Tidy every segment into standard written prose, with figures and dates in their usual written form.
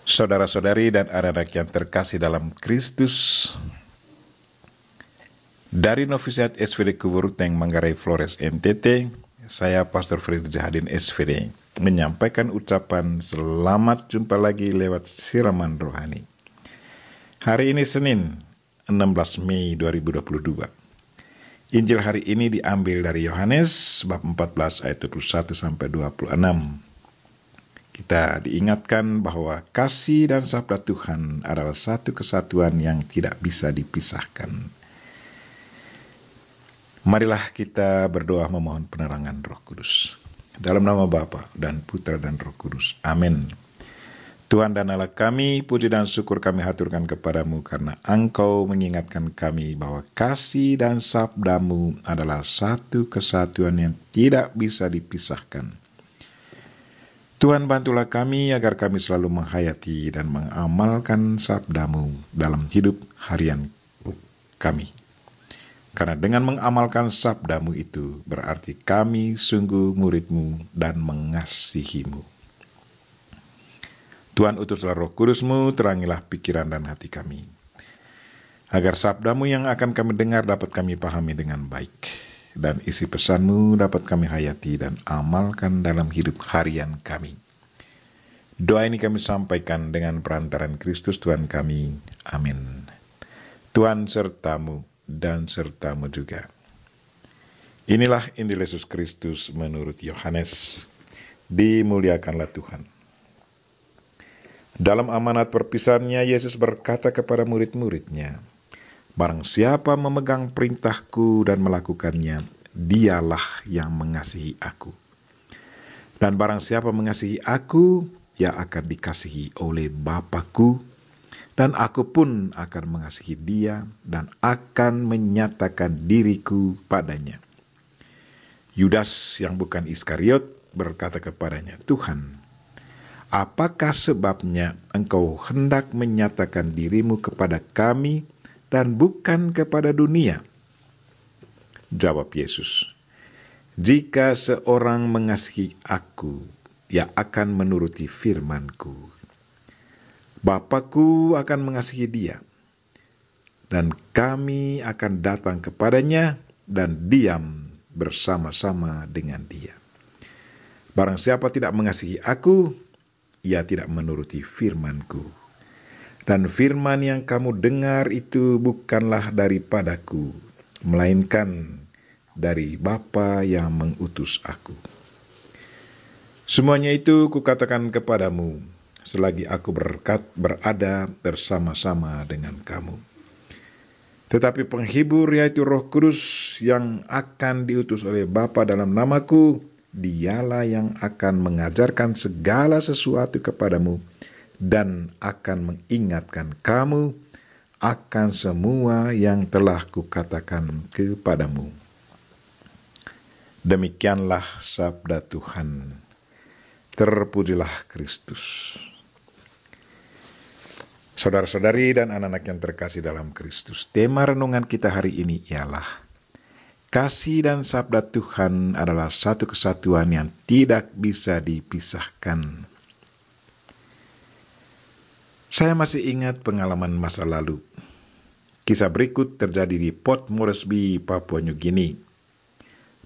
Saudara-saudari dan anak-anak yang terkasih dalam Kristus, dari Novisiat SVD Kuburuteng Manggarai Flores NTT, saya Pastor Fred Jahadin SVD menyampaikan ucapan selamat jumpa lagi lewat siraman rohani. Hari ini Senin, 16 Mei 2022. Injil hari ini diambil dari Yohanes bab 14 ayat 21 sampai 26. Kita diingatkan bahwa kasih dan sabda Tuhan adalah satu kesatuan yang tidak bisa dipisahkan. Marilah kita berdoa memohon penerangan Roh Kudus. Dalam nama Bapa dan Putra dan Roh Kudus. Amin. Tuhan dan Allah kami, puji dan syukur kami haturkan kepadamu karena Engkau mengingatkan kami bahwa kasih dan sabdamu adalah satu kesatuan yang tidak bisa dipisahkan. Tuhan, bantulah kami agar kami selalu menghayati dan mengamalkan sabdamu dalam hidup harian kami. Karena dengan mengamalkan sabdamu itu berarti kami sungguh muridmu dan mengasihimu. Tuhan, utuslah Roh Kudusmu, terangilah pikiran dan hati kami, agar sabdamu yang akan kami dengar dapat kami pahami dengan baik, dan isi pesanmu dapat kami hayati dan amalkan dalam hidup harian kami. Doa ini kami sampaikan dengan perantaran Kristus Tuhan kami. Amin. Tuhan sertamu dan sertamu juga. Inilah Injil Yesus Kristus menurut Yohanes. Dimuliakanlah Tuhan. Dalam amanat perpisahannya, Yesus berkata kepada murid-muridnya, "Barang siapa memegang perintahku dan melakukannya, dialah yang mengasihi aku. Dan barang siapa mengasihi aku, ia akan dikasihi oleh Bapa-Ku, dan aku pun akan mengasihi dia dan akan menyatakan diriku padanya." Yudas yang bukan Iskariot berkata kepadanya, "Tuhan, apakah sebabnya engkau hendak menyatakan dirimu kepada kami dan bukan kepada dunia?" Jawab Yesus, "Jika seorang mengasihi aku, ia akan menuruti firman-Ku. Bapa-Ku akan mengasihi dia, dan kami akan datang kepadanya dan diam bersama-sama dengan dia. Barang siapa tidak mengasihi aku, ia tidak menuruti firman-Ku. Dan firman yang kamu dengar itu bukanlah daripadaku, melainkan dari Bapa yang mengutus aku. Semuanya itu kukatakan kepadamu, selagi aku berada bersama-sama dengan kamu. Tetapi penghibur, yaitu Roh Kudus yang akan diutus oleh Bapa dalam namaku, dialah yang akan mengajarkan segala sesuatu kepadamu dan akan mengingatkan kamu akan semua yang telah kukatakan kepadamu." Demikianlah sabda Tuhan. Terpujilah Kristus. Saudara-saudari dan anak-anak yang terkasih dalam Kristus, tema renungan kita hari ini ialah kasih dan sabda Tuhan adalah satu kesatuan yang tidak bisa dipisahkan. Saya masih ingat pengalaman masa lalu. Kisah berikut terjadi di Port Moresby, Papua New Guinea.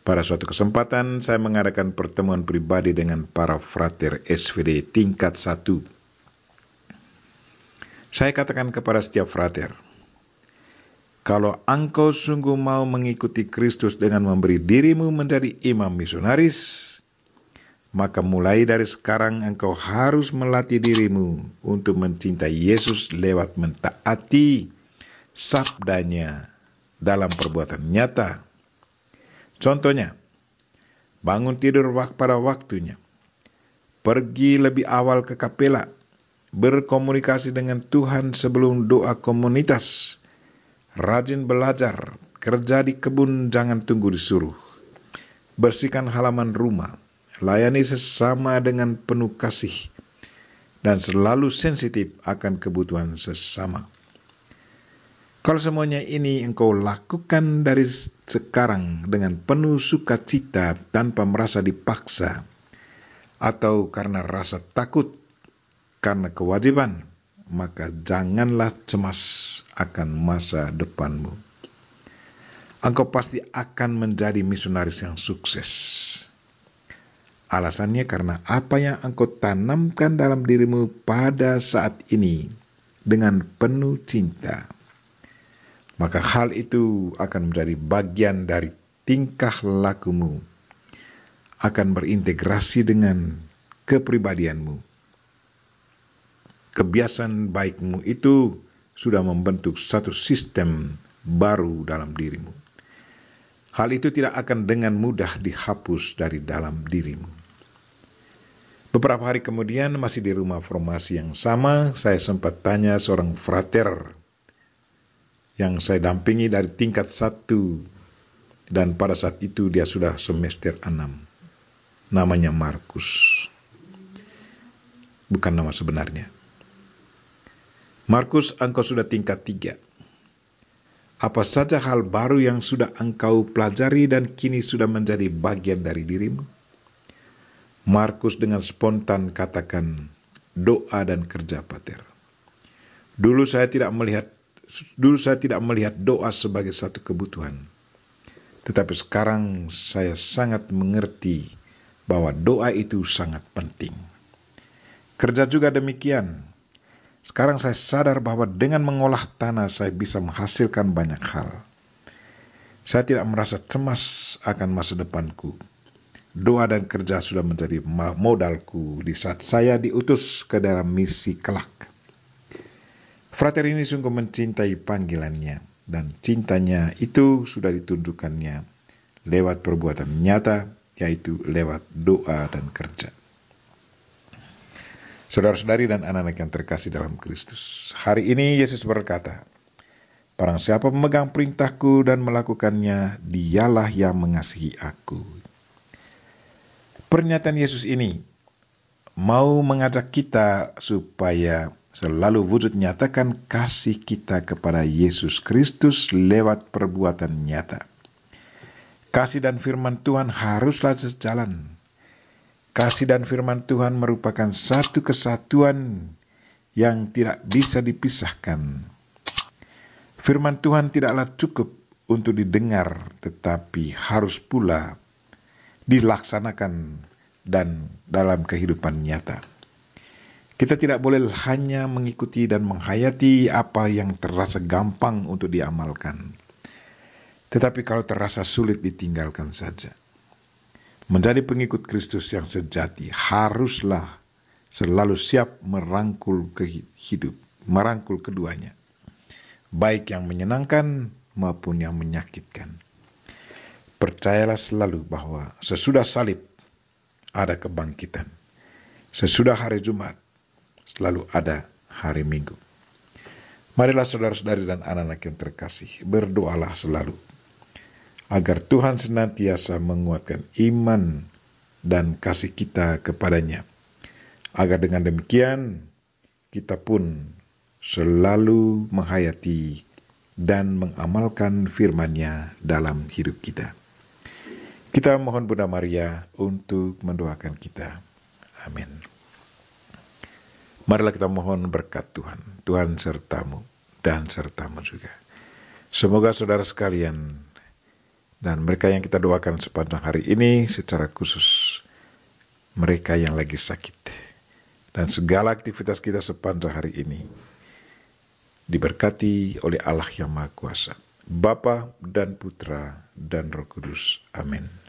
Pada suatu kesempatan, saya mengadakan pertemuan pribadi dengan para frater SVD tingkat 1. Saya katakan kepada setiap frater, "Kalau engkau sungguh mau mengikuti Kristus dengan memberi dirimu menjadi imam misionaris, maka mulai dari sekarang engkau harus melatih dirimu untuk mencintai Yesus lewat mentaati sabdanya dalam perbuatan nyata. Contohnya, bangun tidur pada waktunya, pergi lebih awal ke kapela, berkomunikasi dengan Tuhan sebelum doa komunitas, rajin belajar, kerja di kebun jangan tunggu disuruh, bersihkan halaman rumah, layani sesama dengan penuh kasih, dan selalu sensitif akan kebutuhan sesama. Kalau semuanya ini engkau lakukan dari sekarang dengan penuh sukacita tanpa merasa dipaksa atau karena rasa takut karena kewajiban, maka janganlah cemas akan masa depanmu. Engkau pasti akan menjadi misionaris yang sukses. Alasannya karena apa yang engkau tanamkan dalam dirimu pada saat ini dengan penuh cinta. Maka hal itu akan menjadi bagian dari tingkah lakumu, akan berintegrasi dengan kepribadianmu. Kebiasaan baikmu itu sudah membentuk satu sistem baru dalam dirimu. Hal itu tidak akan dengan mudah dihapus dari dalam dirimu. Beberapa hari kemudian, masih di rumah formasi yang sama, saya sempat tanya seorang frater yang saya dampingi dari tingkat 1, dan pada saat itu dia sudah semester 6. Namanya Markus. Bukan nama sebenarnya. Markus, engkau sudah tingkat 3. Apa saja hal baru yang sudah engkau pelajari dan kini sudah menjadi bagian dari dirimu? Markus dengan spontan katakan, doa dan kerja, Pater. Dulu saya tidak melihat doa sebagai satu kebutuhan. Tetapi sekarang saya sangat mengerti bahwa doa itu sangat penting. Kerja juga demikian. Sekarang saya sadar bahwa dengan mengolah tanah saya bisa menghasilkan banyak hal. Saya tidak merasa cemas akan masa depanku. Doa dan kerja sudah menjadi modalku di saat saya diutus ke dalam misi kelak. Frater ini sungguh mencintai panggilannya, dan cintanya itu sudah ditunjukkannya lewat perbuatan nyata, yaitu lewat doa dan kerja. Saudara-saudari dan anak-anak yang terkasih dalam Kristus, hari ini Yesus berkata, barang siapa memegang perintahku dan melakukannya, dialah yang mengasihi aku. Pernyataan Yesus ini mau mengajak kita supaya selalu wujud nyatakan kasih kita kepada Yesus Kristus lewat perbuatan nyata. Kasih dan firman Tuhan haruslah sejalan. Kasih dan firman Tuhan merupakan satu kesatuan yang tidak bisa dipisahkan. Firman Tuhan tidaklah cukup untuk didengar, tetapi harus pula dilaksanakan dan dalam kehidupan nyata. Kita tidak boleh hanya mengikuti dan menghayati apa yang terasa gampang untuk diamalkan. Tetapi kalau terasa sulit, ditinggalkan saja. Menjadi pengikut Kristus yang sejati haruslah selalu siap merangkul merangkul keduanya, baik yang menyenangkan maupun yang menyakitkan. Percayalah selalu bahwa sesudah salib ada kebangkitan. Sesudah hari Jumat selalu ada hari Minggu. Marilah saudara-saudari dan anak-anak yang terkasih, berdoalah selalu agar Tuhan senantiasa menguatkan iman dan kasih kita kepadanya. Agar dengan demikian kita pun selalu menghayati dan mengamalkan firman-Nya dalam hidup kita. Kita mohon Bunda Maria untuk mendoakan kita. Amin. Marilah kita mohon berkat Tuhan. Tuhan sertamu dan sertamu juga. Semoga saudara sekalian dan mereka yang kita doakan sepanjang hari ini, secara khusus mereka yang lagi sakit, dan segala aktivitas kita sepanjang hari ini diberkati oleh Allah yang Maha Kuasa, Bapa dan Putra dan Roh Kudus. Amin.